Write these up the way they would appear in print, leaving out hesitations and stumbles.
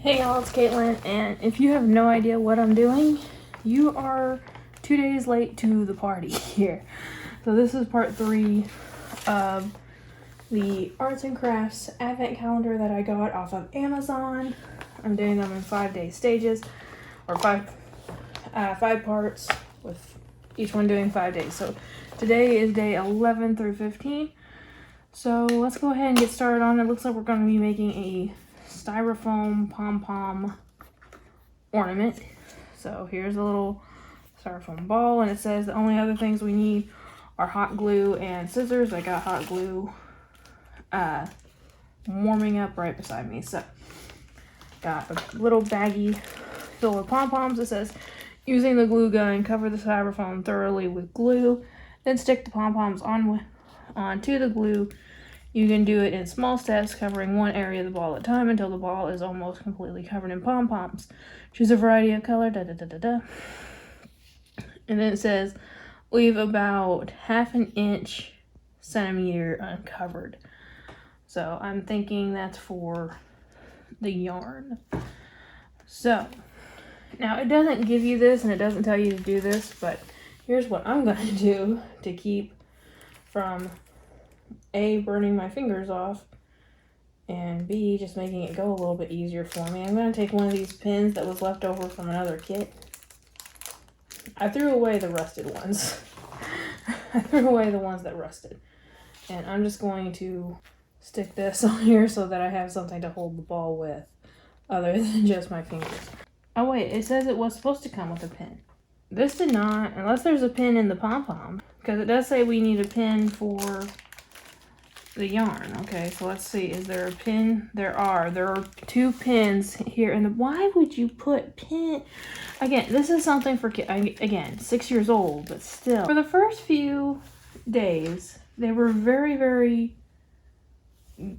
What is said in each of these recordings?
Hey y'all, it's Caitlyn, and if you have no idea what I'm doing, you are 2 days late to the party here. So this is part 3 of the arts and crafts advent calendar that I got off of Amazon. I'm doing them in 5-day stages, or five parts, with each one doing 5 days. So today is day 11 through 15. So let's go ahead and get started on it. Looks like we're going to be making a styrofoam pom-pom ornament. So here's a little styrofoam ball, and it says the only other things we need are hot glue and scissors. I got hot glue warming up right beside me. So got a little baggie filled with pom-poms. It says using the glue gun, cover the styrofoam thoroughly with glue, then stick the pom-poms onto the glue. You can do it in small steps, covering one area of the ball at a time until the ball is almost completely covered in pom-poms. Choose a variety of color, And then it says, leave about ½ inch centimeter uncovered. So I'm thinking that's for the yarn. So now it doesn't give you this and it doesn't tell you to do this, but here's what I'm going to do to keep from A, burning my fingers off, and B, just making it go a little bit easier for me. I'm going to take one of these pins that was left over from another kit. I threw away the rusted ones. I threw away the ones that rusted. And I'm just going to stick this on here so that I have something to hold the ball with other than just my fingers. Oh wait, it says it was supposed to come with a pin. This did not, unless there's a pin in the pom-pom, because it does say we need a pin for the yarn. Okay, so let's see, is there a pin? There are 2 pins here. And why would you put pin? Again, this is something for again, 6 years old, but still. For the first few days, they were very, very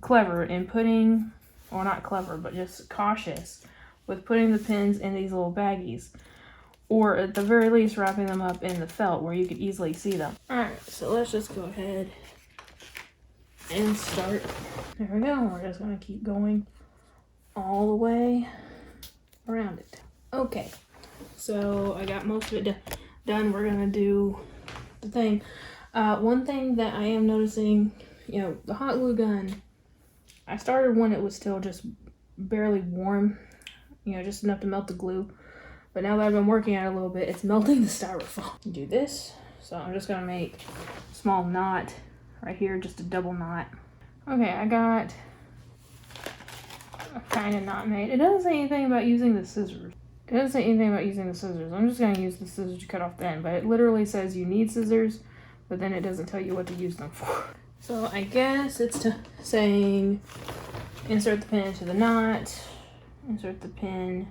clever in putting, or not clever, but just cautious with putting the pins in these little baggies. Or at the very least, wrapping them up in the felt where you could easily see them. Alright, so let's just go ahead and start. There we go. We're just going to keep going all the way around it. Okay, so I got most of it done. We're going to do the thing. One thing that I am noticing, the hot glue gun, I started when it was still just barely warm, just enough to melt the glue. But now that I've been working at it a little bit, it's melting the styrofoam. Do this. So I'm just going to make a small knot right here, just a double knot. Okay, I got a kind of knot made. It doesn't say anything about using the scissors. I'm just going to use the scissors to cut off the end, but it literally says you need scissors, but then it doesn't tell you what to use them for. So I guess it's saying insert the pin into the knot, insert the pin.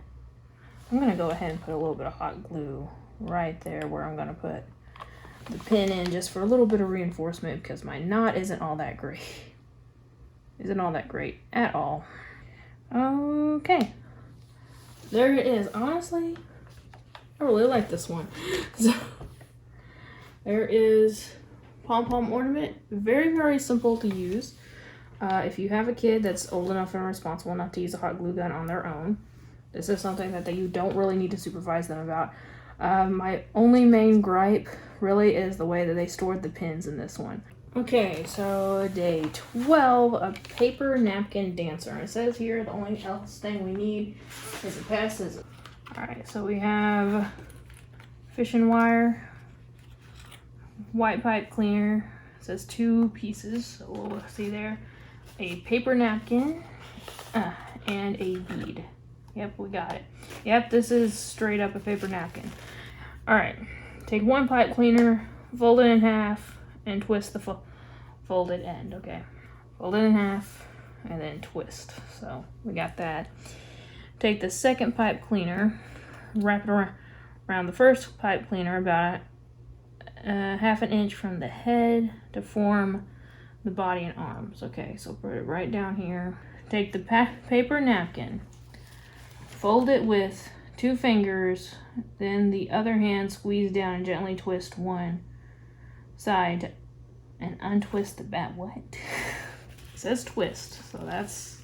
I'm going to go ahead and put a little bit of hot glue right there where I'm going to put the pin in, just for a little bit of reinforcement, because my knot isn't all that great. Isn't all that great at all. Okay. There it is. Honestly, I really like this one. So there is pom-pom ornament. Very, very simple to use. If you have a kid that's old enough and responsible enough to use a hot glue gun on their own, this is something that you don't really need to supervise them about. My only main gripe really is the way that they stored the pins in this one. Okay, so day 12, a paper napkin dancer. And it says here the only else thing we need is a pair of scissors. Alright, so we have fishing wire, white pipe cleaner. It says 2 pieces, so we'll see there. A paper napkin, and a bead. Yep, we got it. Yep, this is straight up a paper napkin. Alright, take 1 pipe cleaner, fold it in half, and twist the folded end. Okay, fold it in half, and then twist. So, we got that. Take the second pipe cleaner, wrap it around the first pipe cleaner about ½ inch from the head to form the body and arms. Okay, so put it right down here. Take the paper napkin, fold it with 2 fingers, then the other hand squeeze down and gently twist one side and untwist the back. What? It says twist, so that's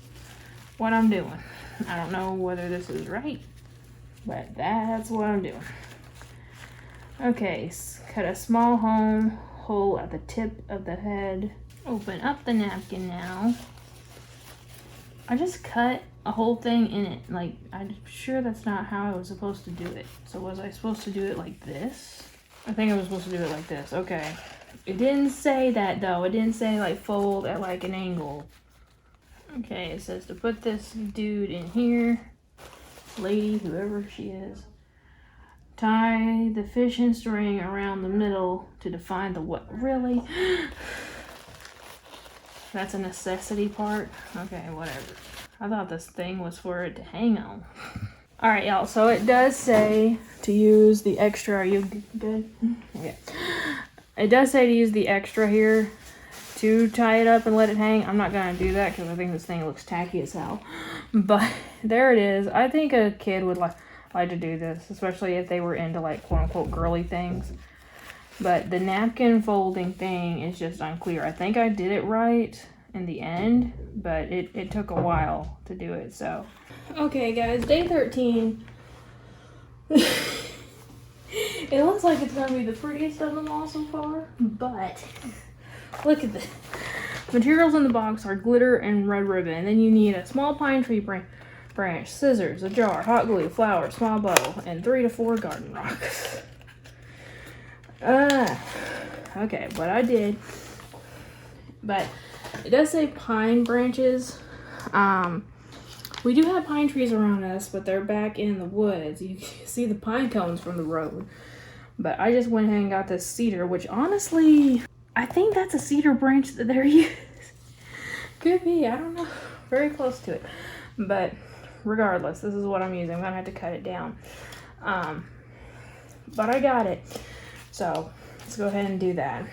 what I'm doing. I don't know whether this is right, but that's what I'm doing. Okay, cut a small hole at the tip of the head. Open up the napkin now. I just cut a whole thing in it. Like, I'm sure that's not how I was supposed to do it. So was I supposed to do it like this? I think I was supposed to do it like this. Okay. It didn't say that though. It didn't say like fold at like an angle. Okay, it says to put this dude in here. Lady, whoever she is. Tie the fishing string around the middle to define the what? Really? That's a necessity part? Okay, whatever. I thought this thing was for it to hang on. Alright, y'all, so it does say to use the extra. Are you good? Okay. It does say to use the extra here to tie it up and let it hang. I'm not gonna do that because I think this thing looks tacky as hell. But there it is. I think a kid would like to do this, especially if they were into like quote unquote girly things. But the napkin folding thing is just unclear. I think I did it right in the end, but it took a while to do it. So okay guys, day 13. It looks like it's gonna be the prettiest of them all so far, but look at this. Materials in the box are glitter and red ribbon, and then you need a small pine tree branch, scissors, a jar, hot glue, flour, small bow, and 3 to 4 garden rocks. Okay, what I did, but it does say pine branches. We do have pine trees around us, but they're back in the woods. You can see the pine cones from the road. But I just went ahead and got this cedar, which honestly, I think that's a cedar branch that they're using. Could be, I don't know. Very close to it. But regardless, this is what I'm using. I'm gonna have to cut it down. But I got it. So let's go ahead and do that.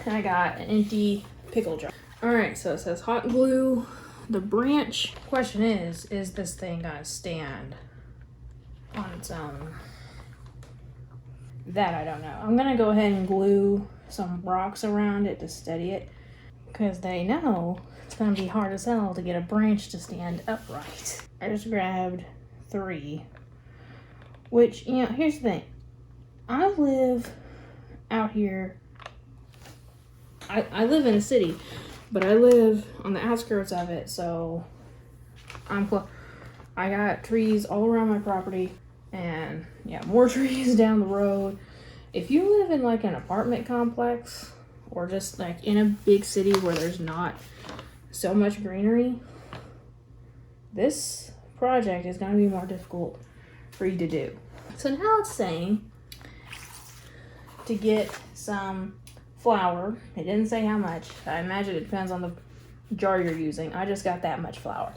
And I got an empty pickle jar. Alright, so it says hot glue the branch. Question is this thing gonna stand on its own? That I don't know. I'm gonna go ahead and glue some rocks around it to steady it, because they know it's gonna be hard as hell to get a branch to stand upright. I just grabbed 3, which, you know, here's the thing. I live out here. I live in a city, but I live on the outskirts of it, so I got trees all around my property, and yeah, more trees down the road. If you live in like an apartment complex or just like in a big city where there's not so much greenery, this project is going to be more difficult for you to do. So now it's saying to get some flour. It didn't say how much. I imagine it depends on the jar you're using. I just got that much flour.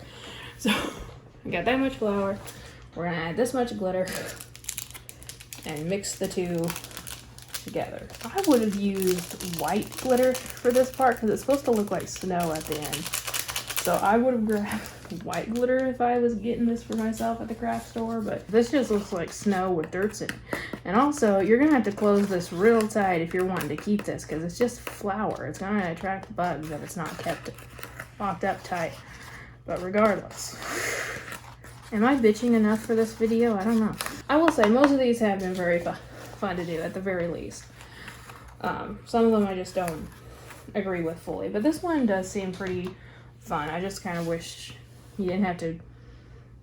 So I got that much flour. We're gonna add this much glitter and mix the two together. I would have used white glitter for this part because it's supposed to look like snow at the end. So I would have grabbed white glitter if I was getting this for myself at the craft store, but this just looks like snow with dirt in it. And also, you're gonna have to close this real tight if you're wanting to keep this, because it's just flour. It's gonna attract bugs if it's not kept locked up tight. But regardless, am I bitching enough for this video? I don't know. I will say most of these have been very fun to do at the very least. Some of them I just don't agree with fully, but this one does seem pretty fun. I just kind of wish you didn't have to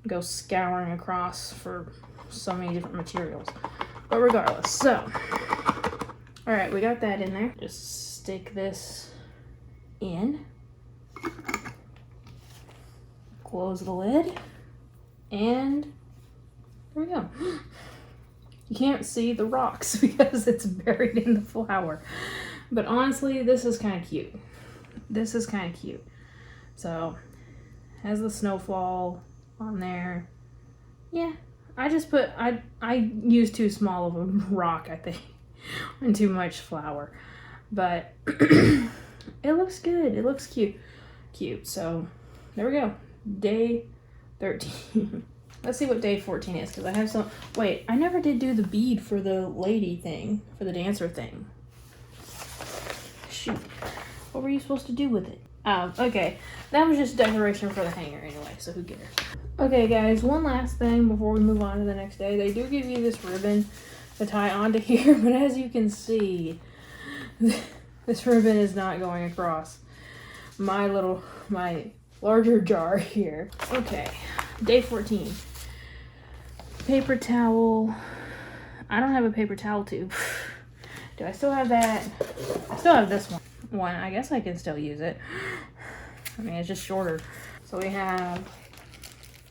go scouring across for so many different materials. But regardless, so all right, we got that in there. Just stick this in, close the lid, and there we go. You can't see the rocks because it's buried in the flour, but honestly, this is kind of cute. This is kind of cute. So has the snowfall on there. Yeah, I just put, I used too small of a rock, I think, and too much flour, but it looks good. It looks cute. So there we go. Day 13. Let's see what day 14 is, because I have some, wait, I never did do the bead for the lady thing, for the dancer thing. Shoot, what were you supposed to do with it? Okay. That was just decoration for the hanger anyway, so who cares? Okay, guys, one last thing before we move on to the next day. They do give you this ribbon to tie onto here, but as you can see, this ribbon is not going across my larger jar here. Okay, day 14. Paper towel. I don't have a paper towel tube. Do I still have that? I still have this one. I guess I can still use it. I mean, it's just shorter. So we have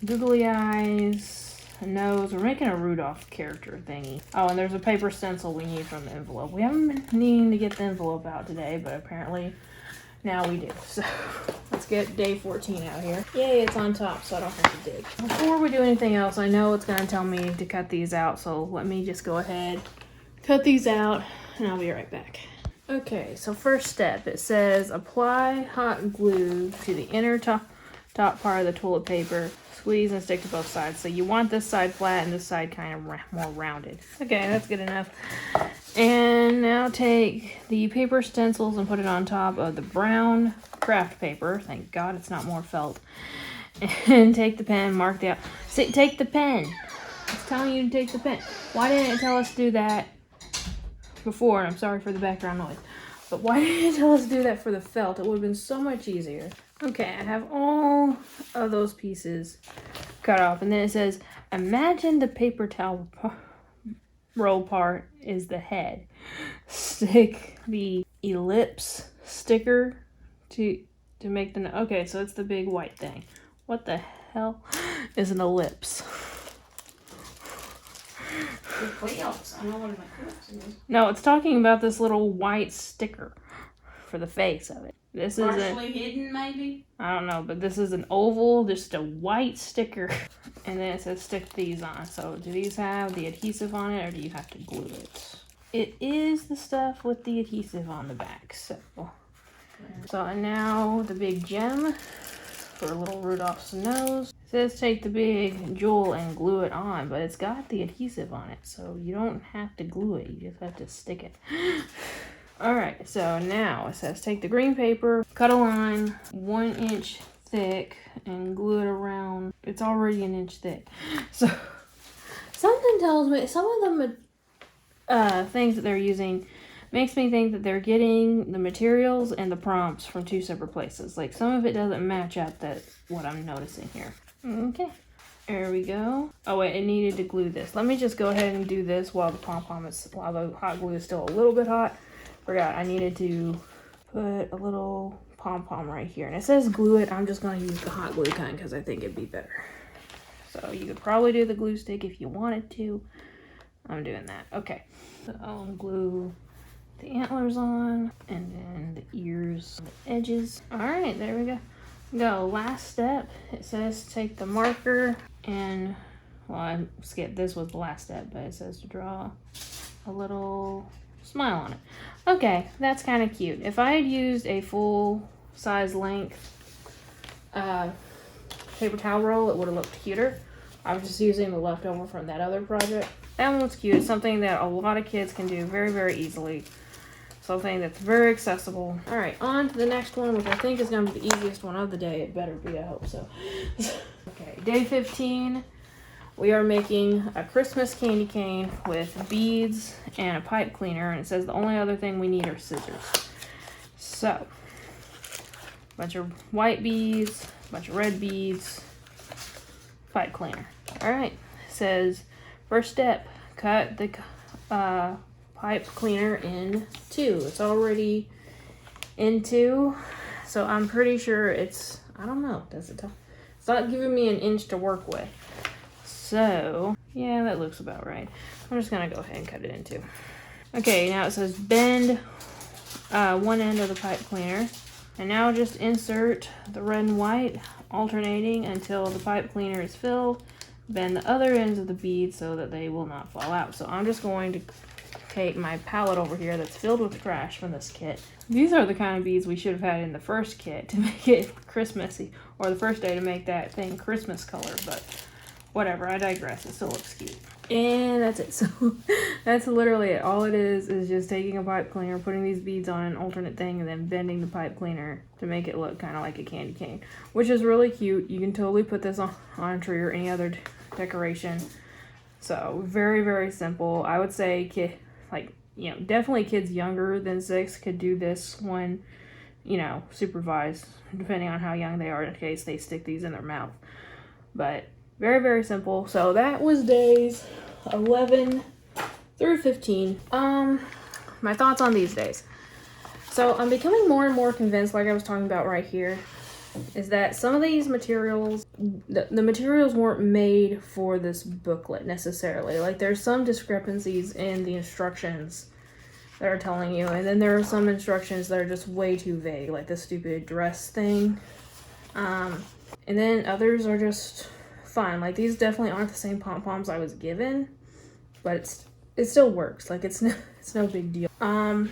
googly eyes, a nose. We're making a Rudolph character thingy. Oh, and there's a paper stencil we need from the envelope. We haven't been needing to get the envelope out today, but apparently now we do. So let's get day 14 out here. Yay, it's on top, so I don't have to dig. Before we do anything else, I know it's gonna tell me to cut these out, so let me just go ahead, cut these out, and I'll be right back. Okay, so first step, it says apply hot glue to the inner top part of the toilet paper. Squeeze and stick to both sides. So you want this side flat and this side kind of more rounded. Okay, that's good enough. And now take the paper stencils and put it on top of the brown craft paper. Thank God it's not more felt. And take the pen, mark the out. See, take the pen. It's telling you to take the pen. Why didn't it tell us to do that before? I'm sorry for the background noise. But why didn't it tell us to do that for the felt? It would have been so much easier. Okay, I have all of those pieces cut off. And then it says, imagine the paper towel roll part is the head. Stick the ellipse sticker to make the... Okay, so it's the big white thing. What the hell is an ellipse? I know what an ellipse is. No, it's talking about this little white sticker for the face of it. This is partially hidden, maybe? I don't know, but this is an oval, just a white sticker. And then it says stick these on. So do these have the adhesive on it, or do you have to glue it? It is the stuff with the adhesive on the back. So and now the big gem for little Rudolph's nose. It says take the big jewel and glue it on, but it's got the adhesive on it, so you don't have to glue it. You just have to stick it. Alright, so now it says take the green paper, cut a line 1 inch thick, and glue it around. It's already 1 inch thick. So something tells me, some of the things that they're using makes me think that they're getting the materials and the prompts from 2 separate places. Like some of it doesn't match up, that's what I'm noticing here. Okay, there we go. Oh wait, it needed to glue this. Let me just go ahead and do this while the hot glue is still a little bit hot. Forgot I needed to put a little pom-pom right here. And it says glue it. I'm just going to use the hot glue kind because I think it'd be better. So you could probably do the glue stick if you wanted to. I'm doing that. Okay. So I'll glue the antlers on and then the ears, the edges. All right, there we go. Last step. It says take the marker and, well, I skipped. This was the last step, but it says to draw a little smile on it. Okay, that's kind of cute. If I had used a full size length paper towel roll, it would have looked cuter. I was just using the leftover from that other project. That one's cute. It's something that a lot of kids can do very, very easily. Something that's very accessible. All right, on to the next one, which I think is going to be the easiest one of the day. It better be, I hope so. Okay, day 15. We are making a Christmas candy cane with beads and a pipe cleaner, and it says the only other thing we need are scissors. So, a bunch of white beads, a bunch of red beads, pipe cleaner. All right, it says first step, cut the pipe cleaner in 2. It's already in 2, so I'm pretty sure it's, I don't know, does it tell? It's not giving me 1 inch to work with. So, yeah, that looks about right. I'm just gonna go ahead and cut it in 2. Okay, now it says bend one end of the pipe cleaner. And now just insert the red and white, alternating until the pipe cleaner is filled. Bend the other ends of the beads so that they will not fall out. So I'm just going to take my palette over here that's filled with trash from this kit. These are the kind of beads we should have had in the first kit to make it Christmassy, or the first day to make that thing Christmas color, but whatever, I digress. It still looks cute. And that's it. So that's literally it. All it is just taking a pipe cleaner, putting these beads on an alternate thing, and then bending the pipe cleaner to make it look kind of like a candy cane, which is really cute. You can totally put this on a tree or any other decoration. So very, very simple. I would say definitely kids younger than 6 could do this one, supervised, depending on how young they are, in case they stick these in their mouth. But very, very simple. So that was days 11 through 15. My thoughts on these days. So I'm becoming more and more convinced, like I was talking about right here, is that some of these materials, the materials weren't made for this booklet necessarily. Like, there's some discrepancies in the instructions that are telling you, and then there are some instructions that are just way too vague, like the stupid dress thing. And then others are just fine. Like, these definitely aren't the same pom-poms I was given, but it still works. Like, it's no big deal.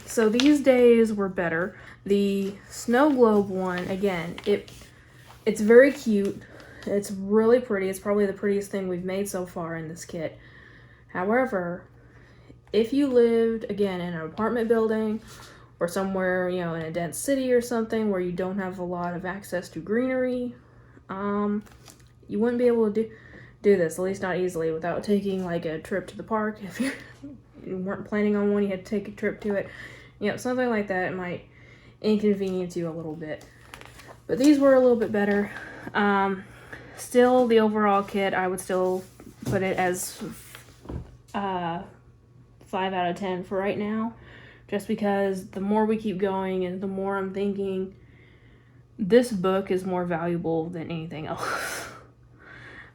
So these days were better. The snow globe one, again, it's very cute. It's really pretty. It's probably the prettiest thing we've made so far in this kit. However, if you lived, again, in an apartment building or somewhere, in a dense city or something where you don't have a lot of access to greenery, you wouldn't be able to do this, at least not easily, without taking like a trip to the park. If you weren't planning on one, you had to take a trip to it. Something like that, it might inconvenience you a little bit. But these were a little bit better. Still, the overall kit, I would still put it as 5 out of 10 for right now. Just because the more we keep going and the more I'm thinking this book is more valuable than anything else.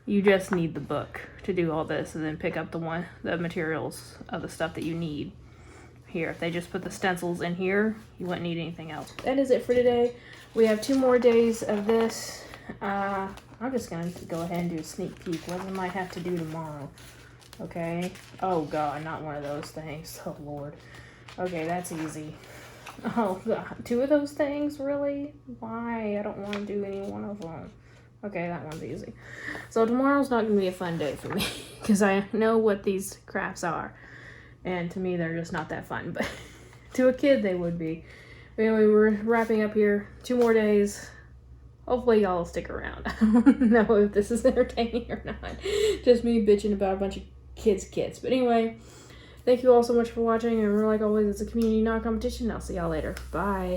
You just need the book to do all this, and then pick up the materials of the stuff that you need. Here, if they just put the stencils in here, you wouldn't need anything else. That is it for today. We have 2 more days of this. I'm just gonna go ahead and do a sneak peek. What I might have to do tomorrow. Okay. Oh God, not one of those things. Oh Lord. Okay, that's easy. Oh God, 2 of those things? Really? Why? I don't want to do any one of them. Okay, that one's easy. So tomorrow's not going to be a fun day for me because I know what these crafts are. And to me, they're just not that fun. But to a kid, they would be. But anyway, we're wrapping up here. 2 more days. Hopefully y'all will stick around. I don't know if this is entertaining or not. Just me bitching about a bunch of kids' kits. But anyway, thank you all so much for watching. And remember, like always, it's a community, not a competition. I'll see y'all later. Bye.